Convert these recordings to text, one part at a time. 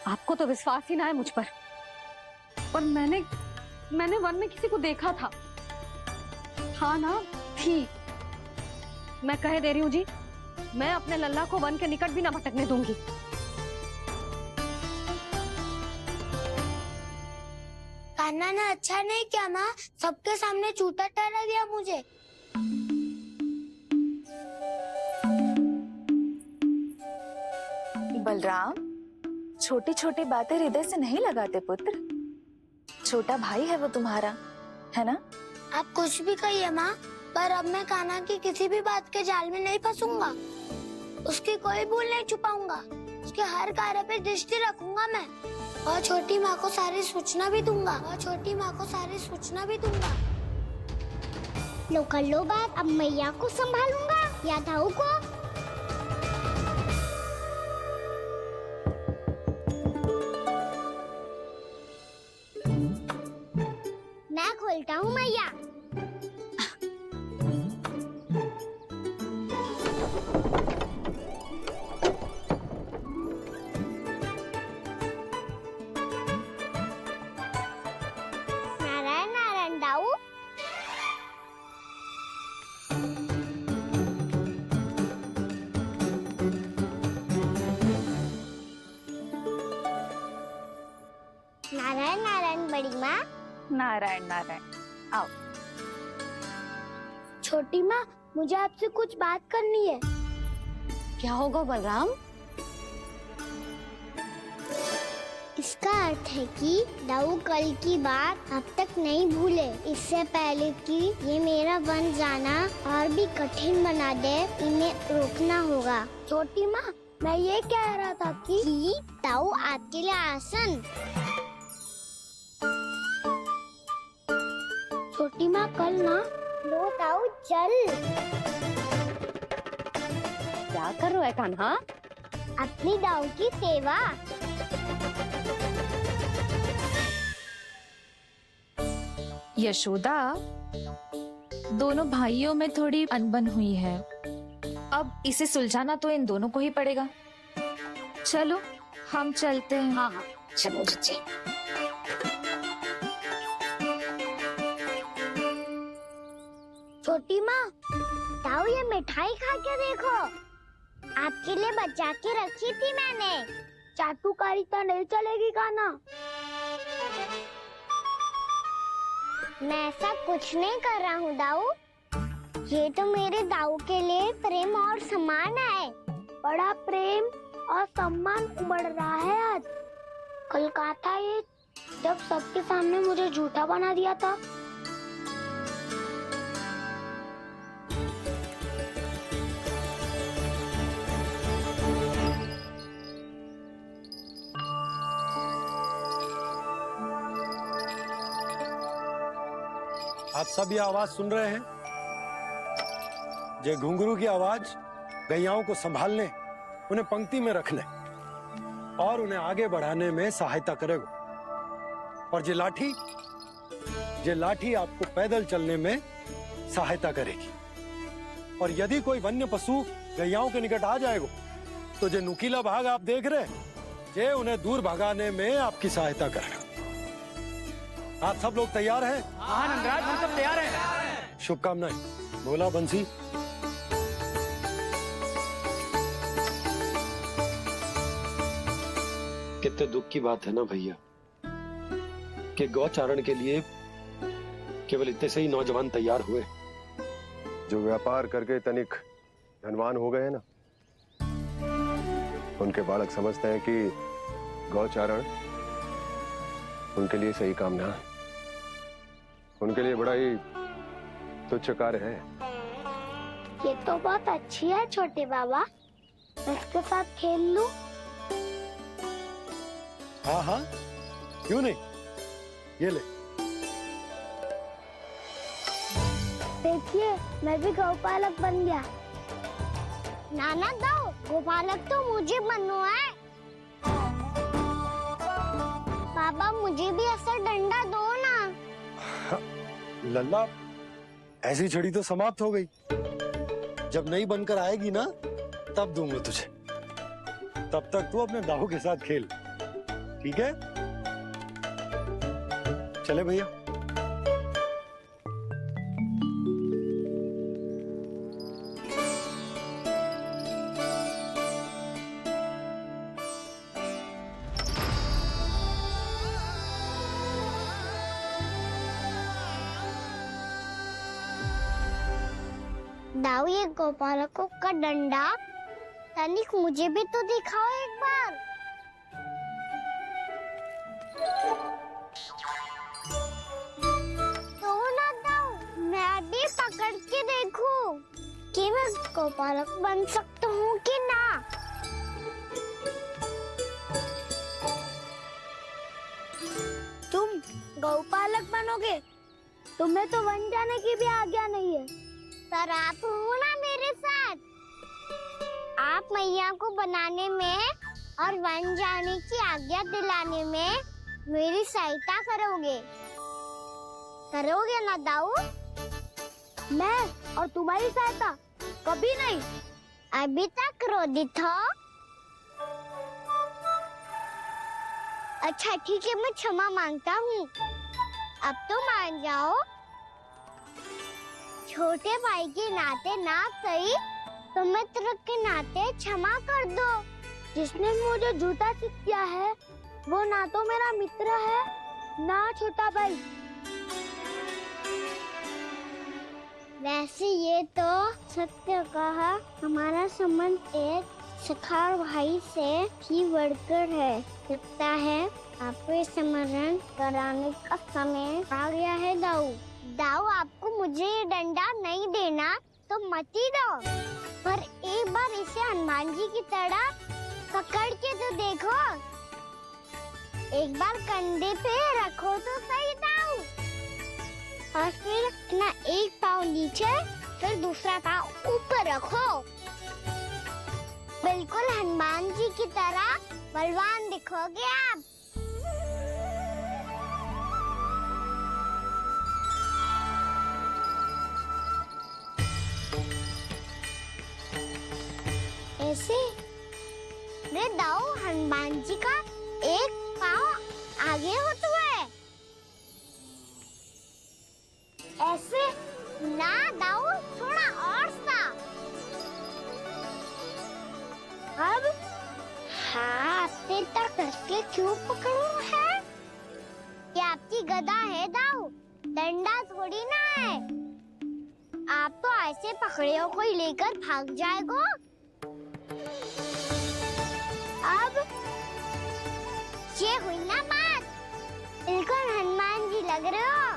आपको तो विश्वास ही ना है मुझ पर। और मैंने वन में किसी को देखा था। हाँ ना, थी। मैं कह दे रही हूँ जी, मैं अपने लल्ला को वन के निकट भी ना भटकने दूंगी। कान्हा ने अच्छा नहीं किया माँ, सबके सामने झूठा ठहरा दिया मुझे। बलराम, छोटी छोटी बातें हृदय से नहीं लगाते पुत्र। छोटा भाई है वो तुम्हारा, है ना? आप कुछ भी कहिए माँ, पर अब मैं कान्हा की किसी भी बात के जाल में नहीं फंसूंगा। उसकी कोई भूल नहीं छुपाऊंगा। उसके हर कार्य पे दृष्टि रखूंगा मैं। और छोटी माँ को सारी सूचना भी दूंगा। लो कर लो बात, अब मैया को संभालूंगा या दाऊ को। मैं खोलता हूँ मैया। नारायण नारायण दाऊ। नारायण नारायण बड़ी माँ। नारायण नारायण, आओ। छोटी माँ, मुझे आपसे कुछ बात करनी है। क्या होगा बलराम? इसका अर्थ है कि दाऊ कल की बात अब तक नहीं भूले। इससे पहले कि ये मेरा वन जाना और भी कठिन बना दे, इन्हें रोकना होगा। छोटी माँ, मैं ये कह रहा था कि दाऊ आपके लिए आसन। छोटी माँ, कल ना लो दाऊ चल। क्या कर रहा है कान्हा? अपनी दाऊ की सेवा। यशोदा, दोनों भाइयों में थोड़ी अनबन हुई है। अब इसे सुलझाना तो इन दोनों को ही पड़ेगा। चलो हम चलते हैं। हाँ हाँ, चलो जी। छोटी माँ, दाऊ ये मिठाई खा के देखो। आपके लिए बचा के रखी थी मैंने। चाटुकारिता नहीं चलेगी कान्हा। मैं ऐसा कुछ नहीं कर रहा हूँ दाऊ। ये तो मेरे दाऊ के लिए प्रेम और सम्मान है। बड़ा प्रेम और सम्मान उमड़ रहा है आज। कल कहा था ये, जब सबके सामने मुझे झूठा बना दिया था। आप सब ये आवाज सुन रहे हैं? ये घुंघरू की आवाज गैयाओं को संभालने, उन्हें पंक्ति में रखने और उन्हें आगे बढ़ाने में सहायता करेगा। और ये लाठी आपको पैदल चलने में सहायता करेगी। और यदि कोई वन्य पशु गैयाओं के निकट आ जाएगा तो जो नुकीला भाग आप देख रहे हैं, ये उन्हें दूर भगाने में आपकी सहायता करेगा। आप सब लोग तैयार हैं? हाँ नंदराज, हम सब तैयार हैं। शुभकामनाएं। बोला बंसी। कितने दुख की बात है ना भैया कि गौचारण के लिए केवल इतने से ही नौजवान तैयार हुए। जो व्यापार करके तनिक धनवान हो गए हैं ना, उनके बालक समझते हैं कि गौचारण उनके लिए सही काम ना है। उनके लिए बड़ा ही तुच्छ कार्य है। ये तो बहुत अच्छी है छोटे बाबा, मैं इसके साथ खेल लूं? हाँ हाँ, क्यों नहीं। ये ले। देखिए, मैं भी गौपालक बन गया। नाना दाऊ, गौपालक तो मुझे बनना है। बाबा मुझे भी ऐसा डंडा दो ना। लल्ला, ऐसी छड़ी तो समाप्त हो गई। जब नई बनकर आएगी ना, तब दूंगा तुझे। तब तक तू अपने दाऊ के साथ खेल। ठीक है? चले भैया। दाऊ, ये गोपालकों का डंडा तनिक मुझे भी तो दिखाओ एक बार। तो ना दाऊ, मैं भी पकड़ के देखूं कि मैं गोपालक बन सकता हूँ कि ना। तुम गौपालक बनोगे? तुम्हें तो वन जाने की भी आज्ञा नहीं है। पर आप हो ना मेरे साथ। आप मैया को बनाने में और वन जाने की आज्ञा दिलाने में मेरी सहायता करोगे ना दाऊ? मैं और तुम्हारी सहायता कभी नहीं। अभी तक क्रोधित हो? अच्छा ठीक है, मैं क्षमा मांगता हूँ। अब तो मान जाओ। छोटे भाई के नाते ना सही तो मित्र के नाते क्षमा कर दो। जिसने मुझे झूठा सिखाया है वो ना तो मेरा मित्र है ना छोटा भाई। वैसे ये तो सत्य कहा, हमारा संबंध एक सखार भाई से भी बढ़कर है। लगता है आपको स्मरण कराने का समय आ गया है दाऊ। दाऊ, आपको मुझे ये डंडा नहीं देना तो मत ही दो, पर एक बार इसे हनुमान जी की तरह पकड़ के तो देखो। एक बार कंधे पे रखो तो सही दाऊ, और फिर अपना एक पाँव नीचे फिर दूसरा पाँव ऊपर रखो। बिल्कुल हनुमान जी की तरह बलवान दिखोगे आप। ऐसे रे दाऊ, हनुमान जी का एक पाँव आगे होता है। ऐसे ना दाऊ, थोड़ा और सा। अब हाथ पे तक कसके क्यों पकड़ो है? ये आपकी गदा है दाऊ, डंडा थोड़ी ना है। आप तो ऐसे पकड़ियों को ही लेकर भाग जाएगो। अब ये हुई ना बात, बिल्कुल हनुमान जी लग रहे हो।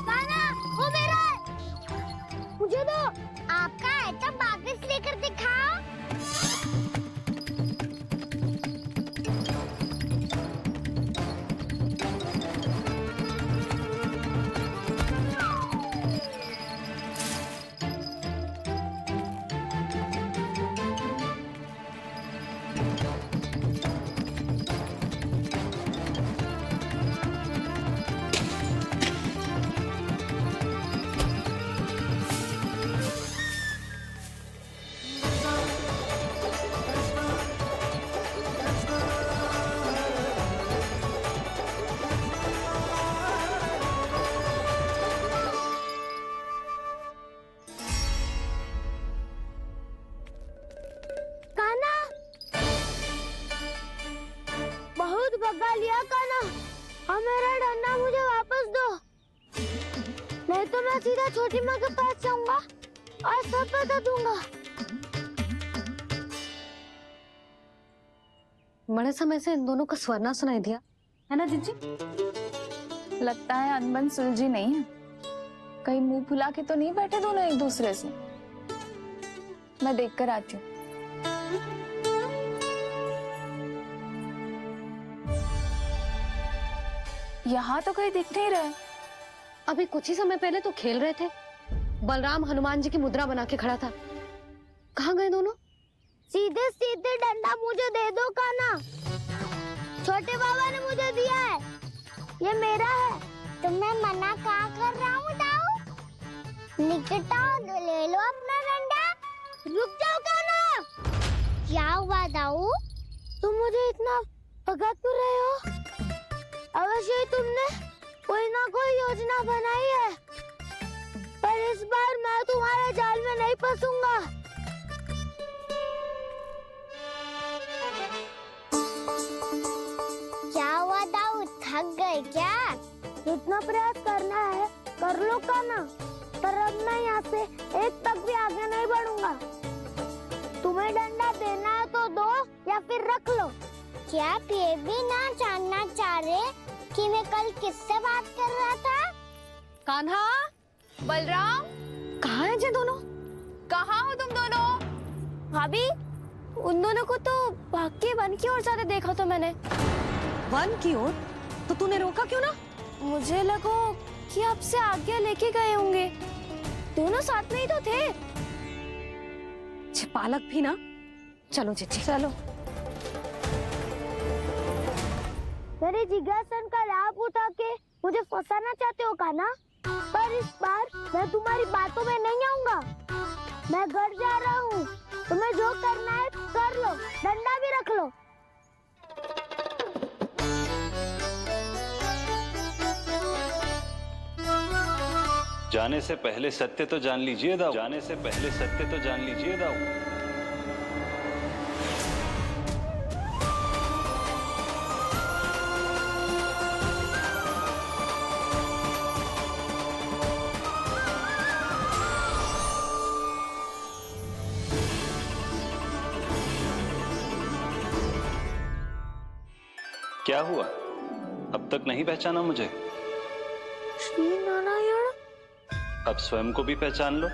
कान्हा, वो मेरा है। मुझे दो। आपका है तो वापस लेकर दिखाओ। भगा लिया कान्हा, अब मेरा डंडा मुझे वापस दो, नहीं तो मैं सीधा छोटी माँ के पास जाऊंगा और सब बता दूंगा। बड़े समय से इन दोनों का स्वर ना सुनाई दिया है ना जीजी? लगता है अनबन सुलझी नहीं है। कहीं मुंह फुला के तो नहीं बैठे दोनों एक दूसरे से। मैं देख कर आती हूँ। यहाँ तो कहीं दिख नहीं रहा। अभी कुछ ही समय पहले तो खेल रहे थे। बलराम हनुमान जी की मुद्रा बना के खड़ा था। कहाँ गए दोनों? सीधे सीधे डंडा मुझे दे दो कान्हा, छोटे बाबा ने मुझे दिया है, ये मेरा है। तो मैं मना कहाँ कर रहा हूँ दाऊ? निकट आओ, ले लो अपना डंडा। रुक जाओ कान्हा। क्या हुआ दाऊ? तुम मुझे इतना भगा क्यों रहे हो? अवश्य ही तुमने कोई ना कोई योजना बनाई है, पर इस बार मैं तुम्हारे जाल में नहीं फंसूंगा। क्या हुआ दाऊ, थक गए क्या? इतना प्रयास करना है कर लो का ना, पर अब मैं यहाँ से एक तक भी आगे नहीं बढ़ूंगा। तुम्हें डंडा देना है तो दो या फिर रख लो। क्या आप ये भी ना जानना चाह रहे कि मैं कल किससे बात कर रहा था? कान्हा, बलराम, कहाँ है ये दोनों? कहाँ हो तुम दोनों? भाभी, उन दोनों को तो भाग के वन की ओर जाते देखा तो मैंने। वन की ओर? तो तूने रोका क्यों ना? मुझे लगा कि आपसे आज्ञा लेके गए होंगे। दोनों साथ में ही तो थे। पालक भी ना। चलो चिट्ठी, चलो। मेरे जिज्ञासन का लाभ उठा के मुझे फंसाना चाहते हो का ना? पर इस बार मैं तुम्हारी बातों में नहीं आऊंगा। मैं घर जा रहा हूँ, तुम्हें जो करना है कर लो, डंडा भी रख लो। जाने से पहले सत्य तो जान लीजिए दाऊ, जाने से पहले सत्य तो जान लीजिए दाऊ। क्या हुआ, अब तक नहीं पहचाना मुझे? श्री नारायण। अब स्वयं को भी पहचान लो।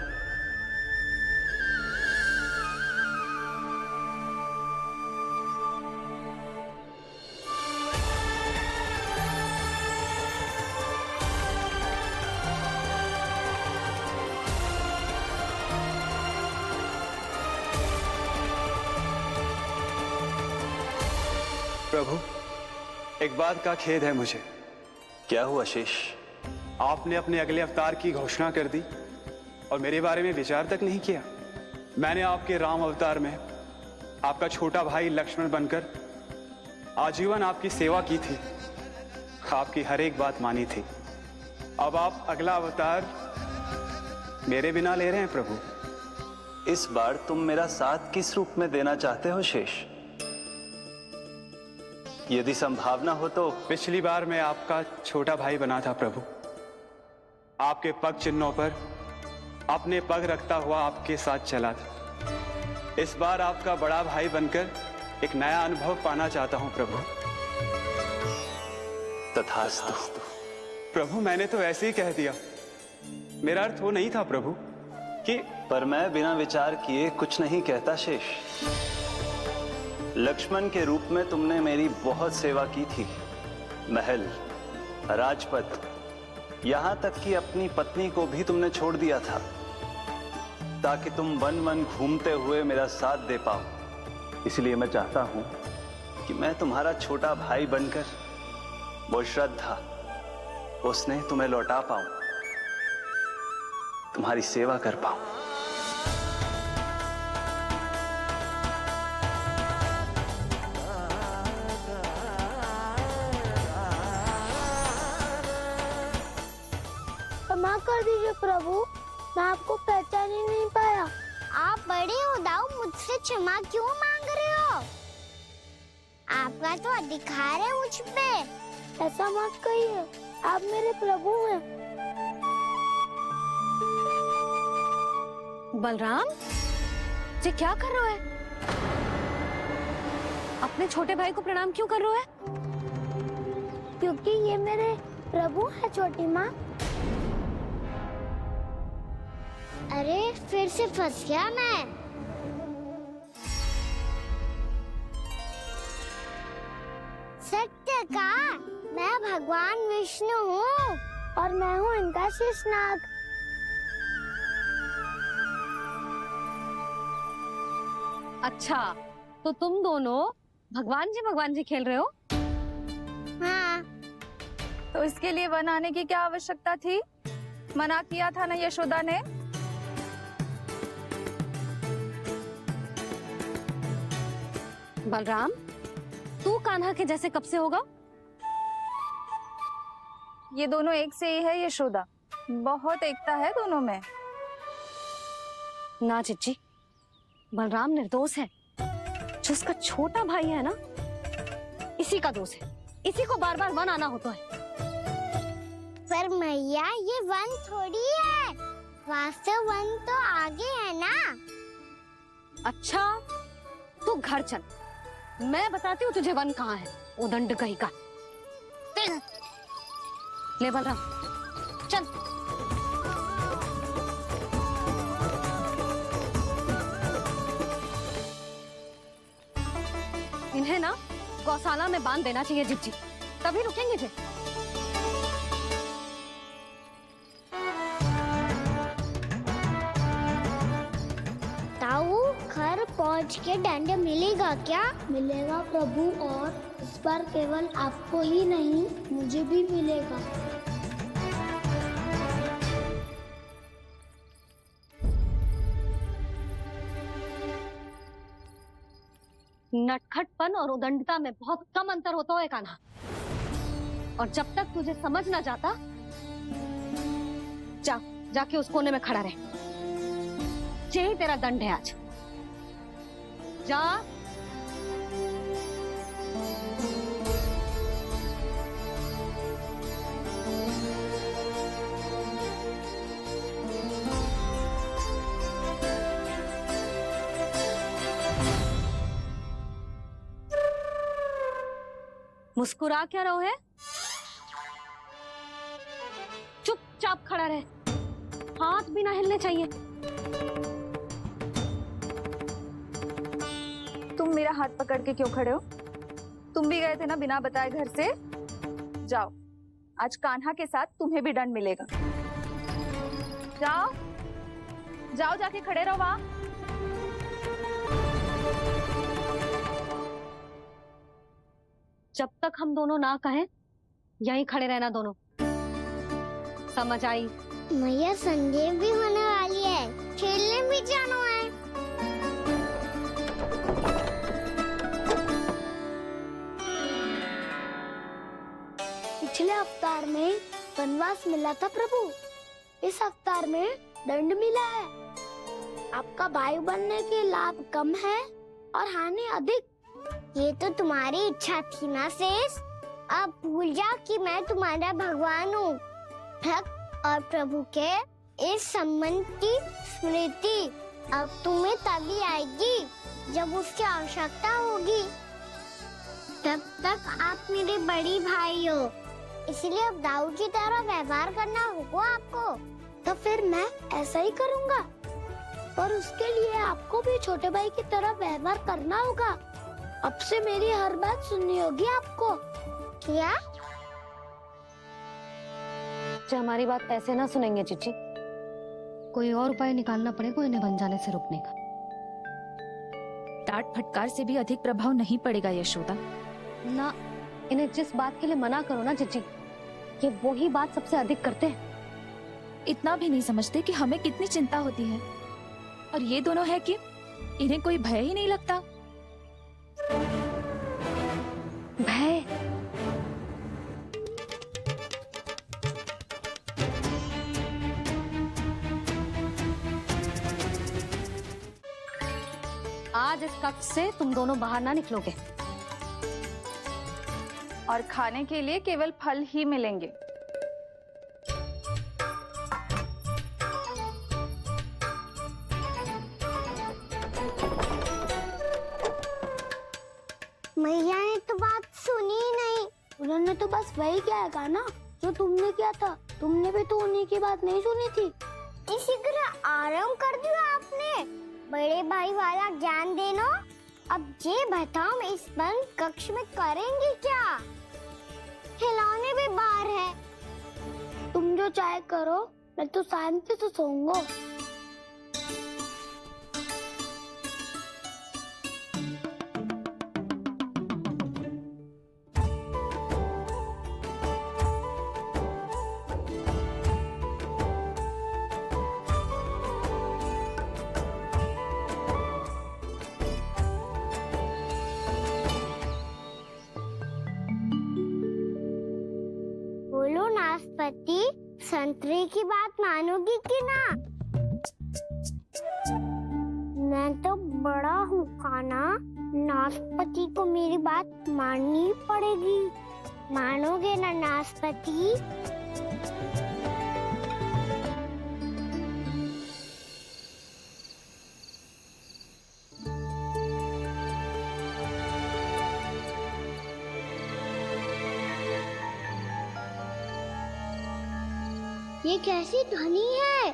प्रभु, एक बात का खेद है मुझे। क्या हुआ शेष? आपने अपने अगले अवतार की घोषणा कर दी और मेरे बारे में विचार तक नहीं किया। मैंने आपके राम अवतार में आपका छोटा भाई लक्ष्मण बनकर आजीवन आपकी सेवा की थी, आपकी हर एक बात मानी थी। अब आप अगला अवतार मेरे बिना ले रहे हैं प्रभु। इस बार तुम मेरा साथ किस रूप में देना चाहते हो शेष? यदि संभावना हो तो। पिछली बार मैं आपका छोटा भाई बना था प्रभु, आपके पग चिन्हों पर अपने पग रखता हुआ आपके साथ चला था। इस बार आपका बड़ा भाई बनकर एक नया अनुभव पाना चाहता हूं प्रभु। तथास्तु। प्रभु, मैंने तो ऐसे ही कह दिया, मेरा अर्थ वो नहीं था प्रभु कि। पर मैं बिना विचार किए कुछ नहीं कहता शेष। लक्ष्मण के रूप में तुमने मेरी बहुत सेवा की थी। महल, राजपथ, यहां तक कि अपनी पत्नी को भी तुमने छोड़ दिया था ताकि तुम वन वन घूमते हुए मेरा साथ दे पाओ। इसलिए मैं चाहता हूं कि मैं तुम्हारा छोटा भाई बनकर वो श्रद्धा, वो स्नेह तुम्हें लौटा पाऊं, तुम्हारी सेवा कर पाऊं। क्षमा कर दीजिए प्रभु, मैं आपको पहचान ही नहीं पाया। आप बड़े हो दाऊ, मुझसे क्षमा क्यों मांग रहे हो? आपका तो अधिकार है मुझ पे। ऐसा मत कहिए, आप मेरे प्रभु हैं। बलराम, ये क्या कर रहा है? अपने छोटे भाई को प्रणाम क्यों कर रहा है? क्योंकि ये मेरे प्रभु है छोटी माँ। अरे फिर से फंस गया मैं। सत्य का, मैं भगवान विष्णु हूँ और मैं हूँ इनका शेषनाग। अच्छा, तो तुम दोनों भगवान जी खेल रहे हो? हाँ। तो इसके लिए वन आने की क्या आवश्यकता थी? मना किया था ना यशोदा ने? बलराम, तू कान्हा के जैसे कब से होगा? ये दोनों एक से ही है यशोदा, बहुत एकता है दोनों में। ना चिच्ची, बलराम निर्दोष है। जो उसका छोटा भाई है ना, इसी का दोष है। इसी को बार बार वन आना होता है। पर मैया ये वन थोड़ी है, वास्तव वन तो आगे है ना। अच्छा, तू घर चल, मैं बताती हूँ तुझे वन कहाँ है। उदंड कहीं का। ले बलराम, चल। इन्हें ना गौशाला में बांध देना चाहिए जिज्जी, तभी रुकेंगे फिर। ताऊ, घर पहुंच के दंड मिलेगा क्या? मिलेगा प्रभु, और इस बार केवल आपको ही नहीं मुझे भी मिलेगा। नटखटपन और उदंडता में बहुत कम अंतर होता है कान्हा, और जब तक तुझे समझ ना जाता, जाके उस कोने में खड़ा रहे। यही तेरा दंड है आज। जा। मुस्कुरा क्या रहो है? चुपचाप खड़ा रहे, हाथ भी ना हिलने चाहिए। तुम मेरा हाथ पकड़ के क्यों खड़े हो? तुम भी गए थे ना बिना बताए घर से। जाओ, आज कान्हा के साथ तुम्हें भी दंड मिलेगा। जाओ जाओ, जाके खड़े रहो वहां। जब तक हम दोनों ना कहें, यहीं खड़े रहना दोनों। समझ आई? मैया, संडे भी होने वाली है, खेलने भी जाना है। पिछले अवतार में वनवास मिला था प्रभु, इस अवतार में दंड मिला है। आपका भाई बनने के लाभ कम है और हानि अधिक। ये तो तुम्हारी इच्छा थी ना शेष। अब भूल जा कि मैं तुम्हारा भगवान हूँ। भक्त और प्रभु के इस संबंध की स्मृति अब तुम्हें तभी आएगी जब उसकी आवश्यकता होगी। तब तक आप मेरे बड़ी भाई हो, इसलिए अब दाऊ की तरह व्यवहार करना होगा आपको। तो फिर मैं ऐसा ही करूँगा, पर उसके लिए आपको भी छोटे भाई की तरह व्यवहार करना होगा। अब से मेरी हर बात सुननी होगी आपको। क्या? जो हमारी बात ऐसे ना सुनेंगे चिच्ची, कोई और उपाय निकालना पड़ेगा इन्हें बन जाने से रुकने का। डांट फटकार से भी अधिक प्रभाव नहीं पड़ेगा यशोदा। ना, इन्हें जिस बात के लिए मना करो ना चिच्ची, ये वही बात सबसे अधिक करते हैं। इतना भी नहीं समझते कि हमें कितनी चिंता होती है, और ये दोनों है कि इन्हें कोई भय ही नहीं लगता। भय? आज इस कक्ष से तुम दोनों बाहर ना निकलोगे, और खाने के लिए केवल फल ही मिलेंगे। मैया ने तो बात सुनी ही नहीं। उन्होंने तो बस वही किया ना जो तुमने किया था। तुमने भी तो उन्हीं की बात नहीं सुनी थी। इसी तरह आराम कर दिया आपने। बड़े भाई वाला ज्ञान देना। अब ये बताओ, मैं इस बंद कक्ष में करेंगे क्या? खिलौने भी बाहर है। तुम जो चाहे करो, मैं तो शांति से सोऊंगा। संतरे की बात मानोगी कि ना? मैं तो बड़ा हूँ काना, नाशपाती को मेरी बात माननी ही पड़ेगी। मानोगे ना नाशपाती? ये कैसी ध्वनि है?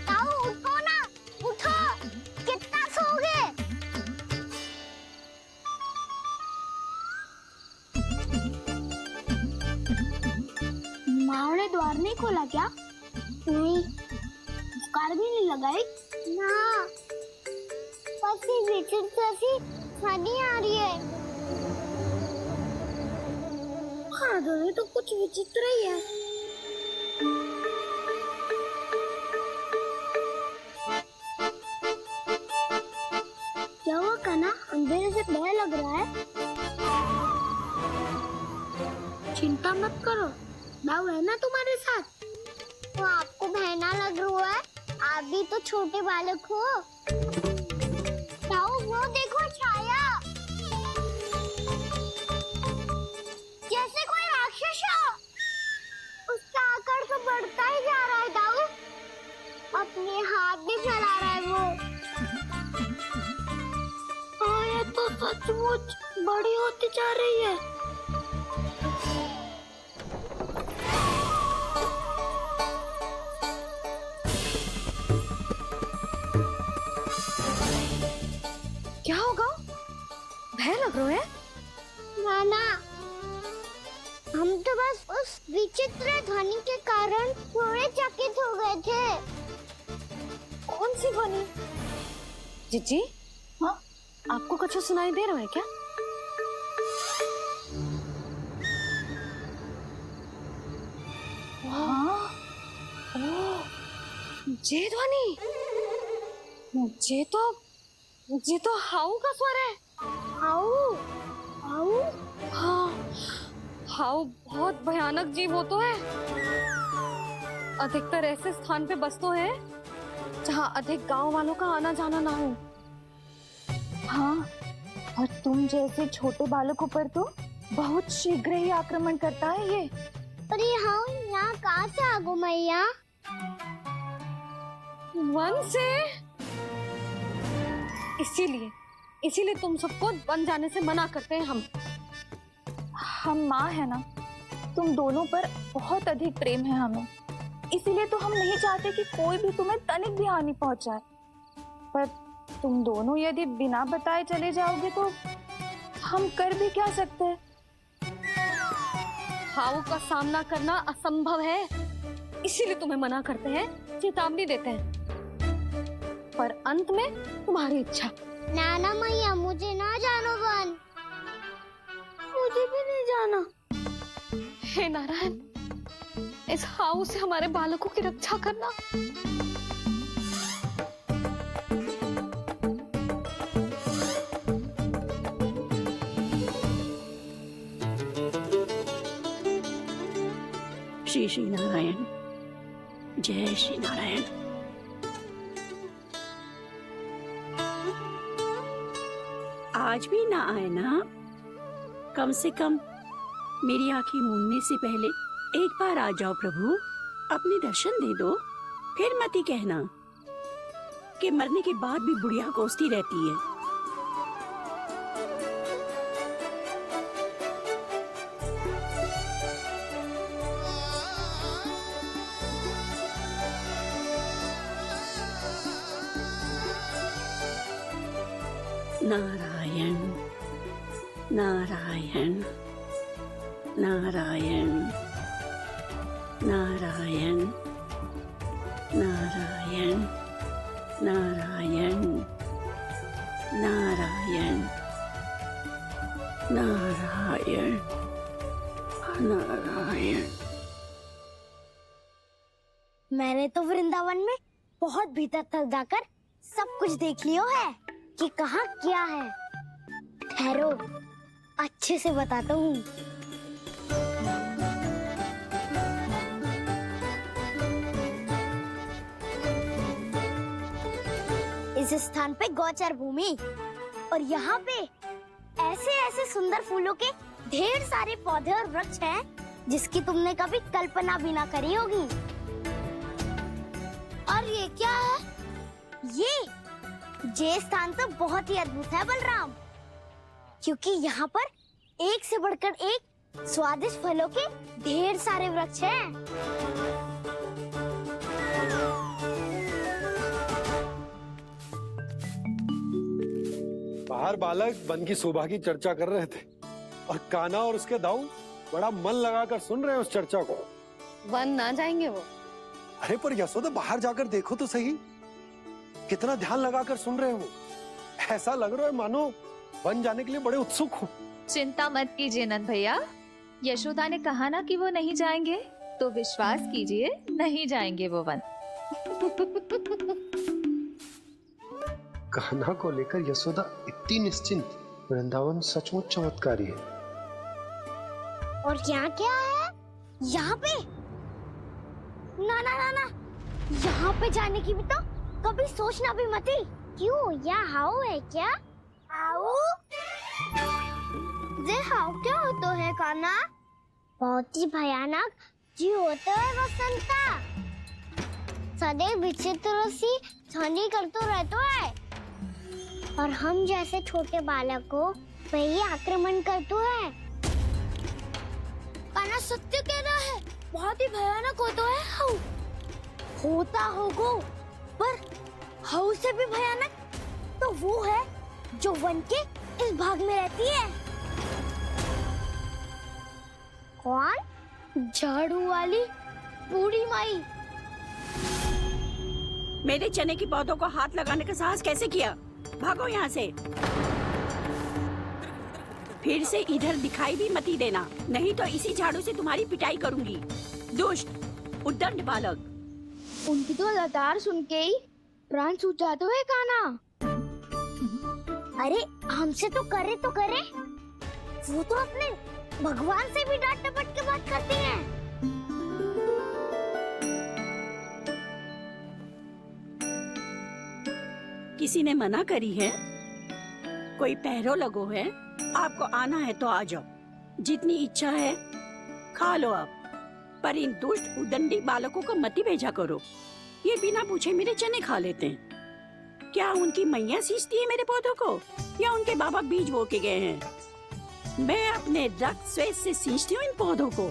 ताऊ उठो ना, उठो, कितना सोओगे? माँ ने द्वार नहीं खोला क्या? नहीं। कार भी नहीं लगाई? ना। विचित्र सी ध्वनि आ रही है। हाँ ध्वनि तो कुछ विचित्र ही है। क्या हुआ काना, अंधेरे से भय लग रहा है? चिंता मत करो, दाऊ है ना तुम्हारे साथ। तो आपको भय ना लग रहा है? आप भी तो छोटे बालक हो। वो देखो छाया, जैसे कोई राक्षस हो। उसका आकार तो बढ़ता ही जा रहा है दाऊ, अपने हाथ भी फैला रहा है वो। ये तो सचमुच बड़ी होती जा रही है। क्या होगा? भय लग रहा है? नाना, हम तो बस उस विचित्र ध्वनि के कारण थोड़े चकित हो गए थे। कौन सी ध्वनि? जीजी, हाँ, आपको कुछ सुनाई दे रहा है क्या? हाँ, ओह, ये ध्वनि, ये तो हाउ का स्वर है। हाउ? हाउ? हाँ, हाउ बहुत भयानक जीव हो तो है। अधिकतर ऐसे स्थान पे बसते हैं जहाँ अधिक गांव वालों का आना जाना ना हो। हाँ, और तुम जैसे छोटे बालकों पर तो बहुत शीघ्र ही आक्रमण करता है ये। पर ये हाउ यहाँ कहाँ से आ गो मैया? वन से। इसीलिए तुम सबको वन जाने से मना करते हैं हम माँ है ना, तुम दोनों पर बहुत अधिक प्रेम है हमें, इसीलिए तो हम नहीं चाहते कि कोई भी तुम्हें तनिक भी हानि पहुंचाए। पर तुम दोनों यदि बिना बताए चले जाओगे तो हम कर भी क्या सकते हैं? हाउ का सामना करना असंभव है, इसीलिए तुम्हें मना करते हैं, चेतावनी देते हैं। पर अंत में तुम्हारी इच्छा। नाना मैया, मुझे ना जानो वन। मुझे भी नहीं जाना। हे नारायण, इस हाउ से हमारे बालकों की रक्षा करना। श्री श्री नारायण, जय श्री नारायण। आज भी ना आए ना? कम से कम मेरी आंखें मूंदने से पहले एक बार आ जाओ प्रभु, अपने दर्शन दे दो। फिर मत ही कहना कि मरने के बाद भी बुढ़िया कोसती रहती है। नारायण नारायण नारायण नारायण नारायण नारायण नारायण नारायण नारायण। मैंने तो वृंदावन में बहुत भीतर तक जाकर सब कुछ देख लियो है कि कहाँ क्या है? ठहरो, अच्छे से बताता हूँ। इस स्थान पे गौचर भूमि और यहाँ पे ऐसे ऐसे सुंदर फूलों के ढेर सारे पौधे और वृक्ष हैं जिसकी तुमने कभी कल्पना भी ना करी होगी। और ये क्या है? ये स्थान तो बहुत ही अद्भुत है बलराम, क्योंकि यहाँ पर एक से बढ़कर एक स्वादिष्ट फलों के ढेर सारे वृक्ष हैं। बाहर बालक वन की शोभा की चर्चा कर रहे थे और कान्हा और उसके दाऊ बड़ा मन लगाकर सुन रहे हैं उस चर्चा को। वन ना जाएंगे वो? अरे पर यशोदा, बाहर जाकर देखो तो सही, कितना ध्यान लगाकर सुन रहे हो। ऐसा लग रहा है मानो वन जाने के लिए बड़े उत्सुक हो। चिंता मत कीजिए नंद भैया, यशोदा ने कहा ना कि वो नहीं जाएंगे, तो विश्वास कीजिए नहीं जाएंगे वो वन। कान्हा को लेकर यशोदा इतनी निश्चिंत, वृंदावन सचमुच चमत्कारी है। और यहाँ क्या है? यहाँ पे ना ना ना ना, यहाँ पे जाने की भी तो कभी सोचना भी मत ही। क्यों, यहाँ हाउ है क्या? हाउ? ये हाउ क्या होता है कान्हा? बहुत ही भयानक जी होता है वसंता। सदैव विचित्र सी ध्वनि करते रहता है और हम जैसे छोटे बालक को वही आक्रमण करते हैं। कान्हा सत्य कह रहा है, बहुत ही भयानक होता है हाउ। होता होगा, पर हाउ से भी भयानक तो वो है जो वन के इस भाग में रहती है। कौन? झाड़ू वाली बूढ़ी माई। मेरे चने की पौधों को हाथ लगाने का साहस कैसे किया? भागो यहाँ से। फिर से इधर दिखाई भी मत ही देना, नहीं तो इसी झाड़ू से तुम्हारी पिटाई करूंगी। दुष्ट, उद्दंड बालक। उनकी तो लतार सुन के ही प्राण छूट जाते हुए कान्हा। अरे हमसे तो करे, वो तो अपने भगवान से भी डांट डपट के बात करती हैं। किसी ने मना करी है? कोई पहरो लगो है? आपको आना है तो आ जाओ, जितनी इच्छा है खा लो आप, पर इन दुष्ट उदंडी बालकों को मत ही भेजा करो। ये बिना पूछे मेरे चने खा लेते हैं। क्या उनकी मैया सींचती है मेरे पौधों को, या उनके बाबा बीज बो के गए हैं? मैं अपने रक्त स्वेद से सींचती हूँ इन पौधों को,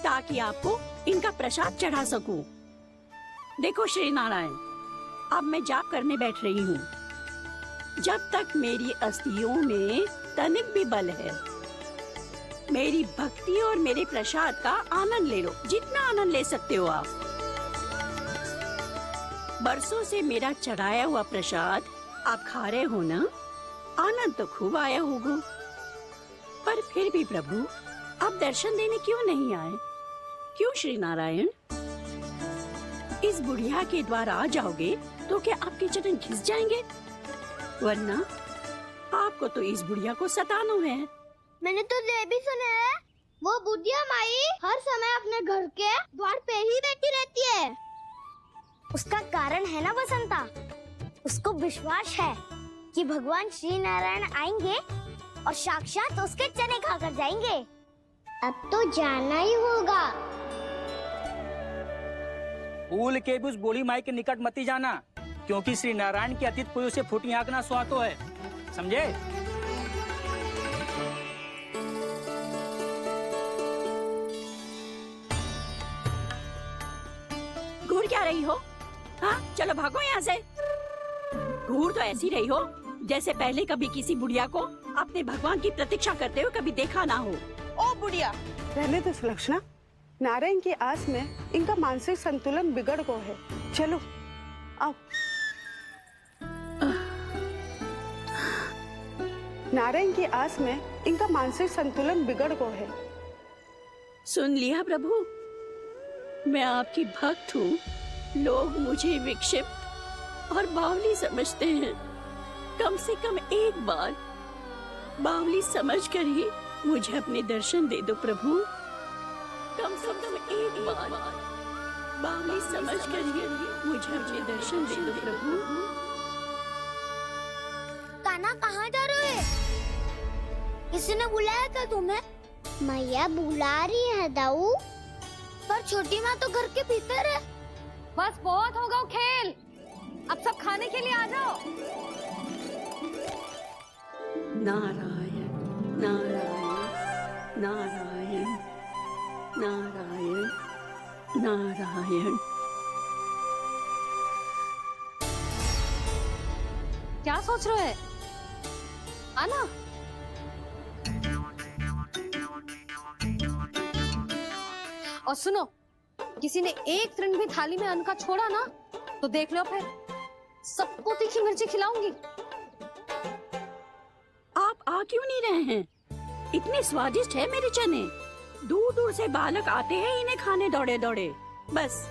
ताकि आपको इनका प्रसाद चढ़ा सकूं। देखो श्री नारायण, अब मैं जाप करने बैठ रही हूँ। जब तक मेरी अस्थियों में तनिक भी बल है, मेरी भक्ति और मेरे प्रसाद का आनंद ले लो, जितना आनंद ले सकते हो आप। बरसों से मेरा चढ़ाया हुआ प्रसाद आप खा रहे हो ना, आनंद तो खूब आया होगा। पर फिर भी प्रभु, आप दर्शन देने क्यों नहीं आए? क्यों श्री नारायण? इस बुढ़िया के द्वार आ जाओगे तो क्या आपके चरण घिस जाएंगे? वरना आपको तो इस बुढ़िया को सताना है। मैंने तो ये भी सुना है, वो बुढ़िया माई हर समय अपने घर के द्वार पे ही बैठी रहती है। उसका कारण है ना बसंता, उसको विश्वास है कि भगवान श्री नारायण आएंगे और साक्षात उसके चने खाकर जाएंगे। अब तो जाना ही होगा। भूल के भी उस बूढ़ी माई के निकट मत ही जाना, क्योंकि श्री नारायण की अतीत पुरुष से फूटी आंकना स्वातो है, समझे? घूर क्या रही हो? हाँ, चलो भागो यहाँ से। घूर तो ऐसी रही हो जैसे पहले कभी किसी बुढ़िया को अपने भगवान की प्रतीक्षा करते हुए कभी देखा ना हो। ओ बुढ़िया, पहले तो सुलक्षणा, नारायण की आस में इनका मानसिक संतुलन बिगड़ गया है। चलो आओ। नारायण की आस में इनका मानसिक संतुलन बिगड़ गया है। सुन लिया प्रभु, मैं आपकी भक्त हूँ। लोग मुझे विक्षिप्त और बावली समझते हैं। कम से कम एक बार बावली समझकर ही मुझे अपने दर्शन दे दो प्रभु। कम से कम एक बार बावली समझकर ही मुझे अपने दर्शन दे दो प्रभु। कान्हा कहाँ जा रहे हो? किसी ने बुलाया था तुम्हें? मैया बुला रही है दाऊ। पर छोटी माँ तो घर के भीतर है। बस बहुत होगा वो खेल, अब सब खाने के लिए आ जाओ। नारायण नारायण नारायण नारायण नारायण। क्या सोच रहे हैं? आना। और सुनो, किसी ने एक तृण भी थाली में अन्न का छोड़ा ना तो देख लो, फिर सबको तीखी मिर्ची खिलाऊंगी। आप आ क्यों नहीं रहे हैं? इतने स्वादिष्ट है मेरे चने। दूर दूर से बालक आते हैं इन्हें खाने दौड़े दौड़े। बस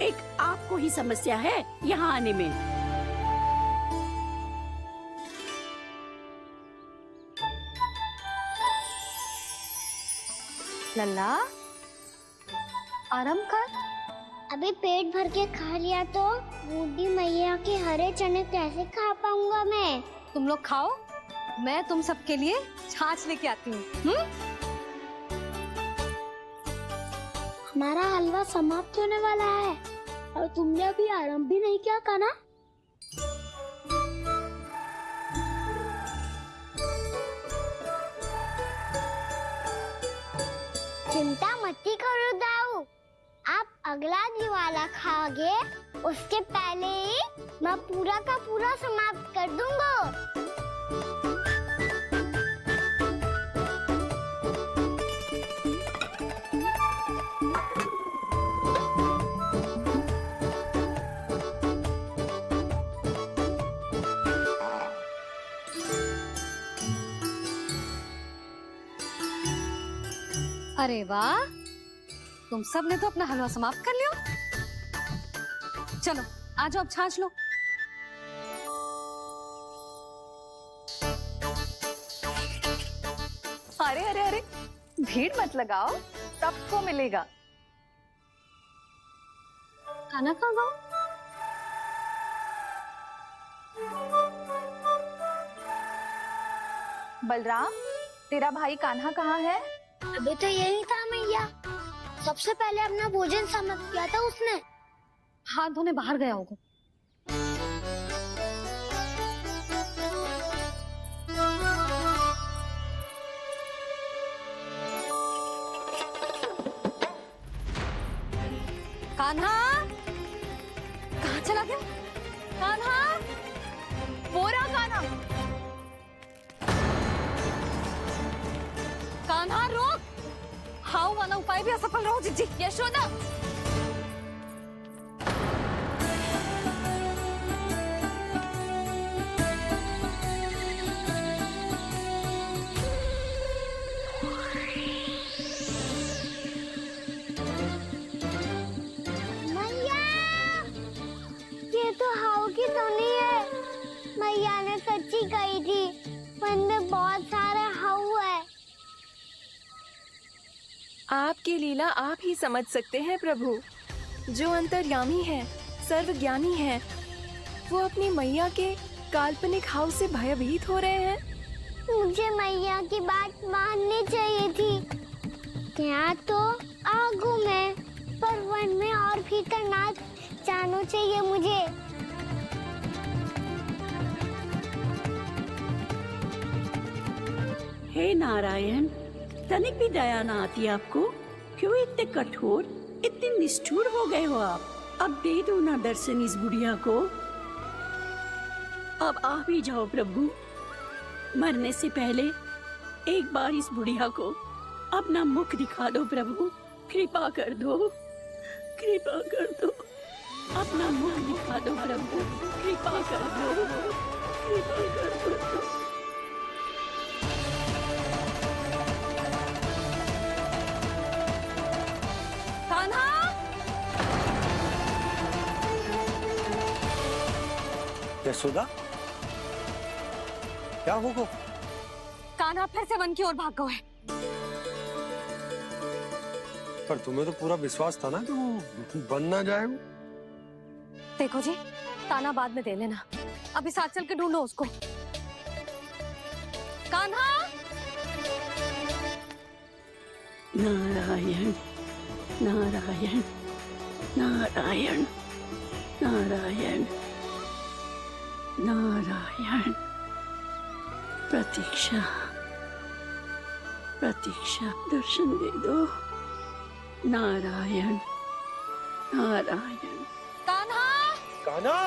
एक आपको ही समस्या है यहाँ आने में। लल्ला, आराम कर। अभी पेट भर के खा लिया तो बूढ़ी मैया के हरे चने कैसे खा पाऊंगा मैं? तुम लोग खाओ, मैं तुम सबके लिए छाछ लेके आती हूँ। हमारा हलवा समाप्त होने वाला है और तुमने अभी आराम भी नहीं किया कान्हा। चिंता मत करो दाऊ, आप अगला दिवाला खाओगे उसके पहले ही मैं पूरा का पूरा समाप्त कर दूंगा। अरे वाह, तुम सब ने तो अपना हलवा समाप्त कर लिया। चलो आ जाओ, अब छाछ लो। अरे अरे अरे, भीड़ मत लगाओ, सबको मिलेगा। खाना खा गो। बलराम, तेरा भाई कान्हा कहाँ है? अभी तो यही था मैया, सबसे पहले अपना भोजन समाप्त किया था उसने। हाथ धोने बाहर गया होगा। कान्हा कहाँ चला गया? कान्हा, वो रहा कान्हा। कान्हा रोक। हाउ वाला उपाय भी असफल रहो जिज्जी। यशोदा, मैया, ये तो हाउ की धुनी है। मैया ने सच्ची कही थी, वन में बहुत सारे हाउ है। आपकी लीला आप ही समझ सकते हैं प्रभु। जो अंतर्यामी है, सर्वज्ञानी है, वो अपनी मैया के काल्पनिक हाव से भयभीत हो रहे हैं। मुझे मैया की बात माननी चाहिए थी। यहाँ तो आगू में, पर वन में और भीतर ना जाना चाहिए मुझे। हे नारायण, तनिक भी दया ना आती आपको? क्यों इतने कठोर, इतने निष्ठुर हो गए हो आप? अब दे दो ना दर्शन इस बुढ़िया को। अब आ भी जाओ प्रभु। मरने से पहले एक बार इस बुढ़िया को अपना मुख दिखा दो प्रभु। कृपा कर दो, कृपा कर दो। अपना मुख दिखा दो प्रभु, कृपा कर दो, कृपा कर दो। यशोदा, क्या होगा? कान्हा फिर से वन की ओर भाग गए। पर तुम्हें तो पूरा विश्वास था ना कि वो बन ना जाए। वो देखो जी, ताना बाद में दे लेना, अभी साथ चल के ढूंढो उसको। कान्हा! नारायण नारायण नारायण नारायण नारायण। प्रतीक्षा प्रतीक्षा, दर्शन दे दो। नारायण नारायण। कान्हा! कान्हा!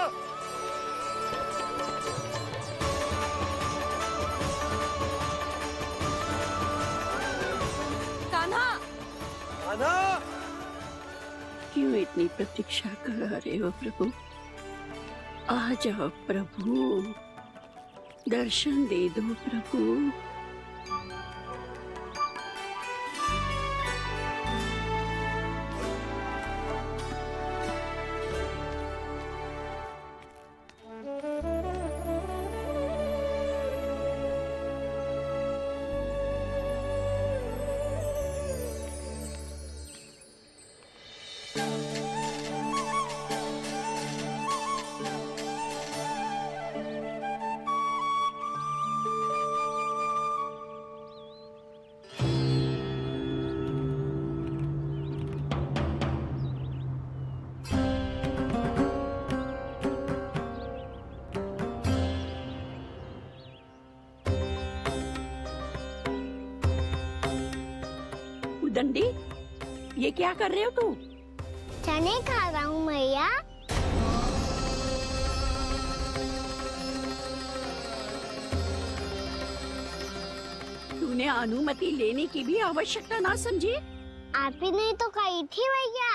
कान्हा! कान्हा! क्यों इतनी प्रतीक्षा करा रहे हो प्रभु? आ जाओ प्रभु, दर्शन दे दो प्रभु। दंडी, ये क्या कर रहे हो तू? चने खा रहा हूँ मैया। तूने अनुमति लेने की भी आवश्यकता ना समझी? आप ही ने तो कही थी भैया,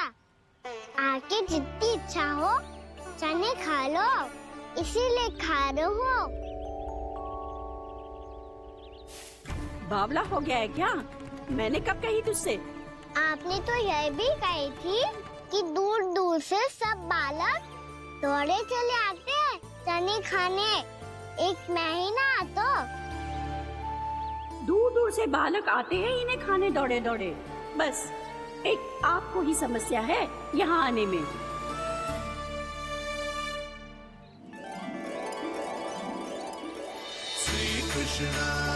आके जितनी इच्छा हो चने खा लो, इसीलिए खा रहे हो। बावला हो गया है क्या? मैंने कब कही तुझसे? आपने तो यह भी कही थी कि दूर दूर से सब बालक दौड़े चले आते हैं चने खाने, एक महीना तो दूर दूर से बालक आते हैं इन्हें खाने दौड़े दौड़े। बस एक आपको ही समस्या है यहाँ आने में। श्री कृष्ण